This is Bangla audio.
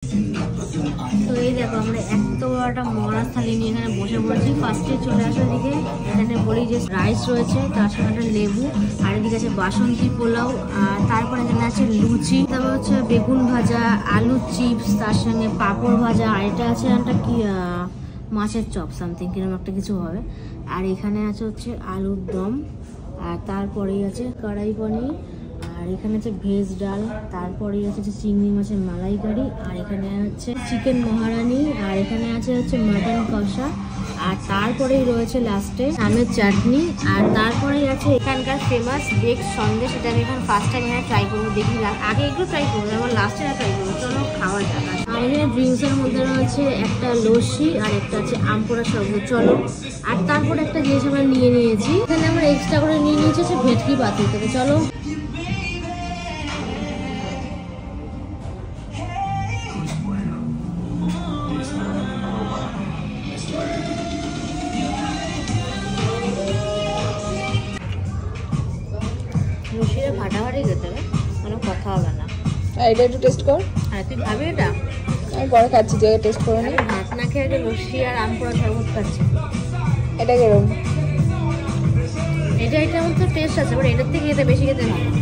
তো এই দেখো আমরা এত বড় একটা মহারাজ থালি নিয়ে এখানে বসে পড়েছি। ফার্স্টে চলে আসো এদিকে, এখানে বলি যে রাইস রয়েছে, তার সঙ্গে একটা লেবু, আর এদিকে আছে বাসন্তী পোলাও, আর তারপরে এখানে আছে লুচি, তারপর হচ্ছে বেগুন ভাজা, আলু চিপস, তার সঙ্গে পাঁপড় ভাজা, আর এটা আছে একটা কি মাছের চপ সামথিং কিরকম একটা কিছু হবে। আর এখানে আছে হচ্ছে আলুর দম, আর তারপরেই আছে কড়াই পনির, আর এখানে আছে ভেজ ডাল, তারপরেই আছে চিংড়ি মাছের মালাইকারি, আর এখানে হচ্ছে চিকেন মহারানি, আর এখানে আছে হচ্ছে মাটন কষা, আর তারপরেই রয়েছে লাস্টে আমের চাটনি, আর তারপরেই আছে এখানকার ফেমাস বেক সন্দেশ। সেটা আমি এখন ফার্স্ট টাইম এখানে ট্রাই করবো, দেখি আগে একটু ট্রাই করবো, এবার লাস্টে না ট্রাই করবো। চলো খাওয়া যাক। আমাদের ড্রিঙ্কসের মধ্যে রয়েছে একটা লস্যি, আর একটা আছে আম পোড়া শরবত। চলো, আর তারপরে একটা জিনিস আমরা নিয়ে নিয়েছি, এখানে আমরা এক্সট্রা করে নিয়ে নিয়েছি হচ্ছে ভেটকি পাতি থেকে। চলো লস্যিটা ফাটাফাটি খেতে হবে, কোনো কথা হবে না। এটা একটু টেস্ট কর। হ্যাঁ তুই খাবি এটা? আমি পরে খাচ্ছি, যে টেস্ট করে নি। ভাত না খেয়ে আগে লস্যি আর আম পোড়া শরবত খাচ্ছি। এটা কিরকম? এটার মধ্যে টেস্ট আছে, বাট এটার থেকে খেতে বেশি খেতে হবে।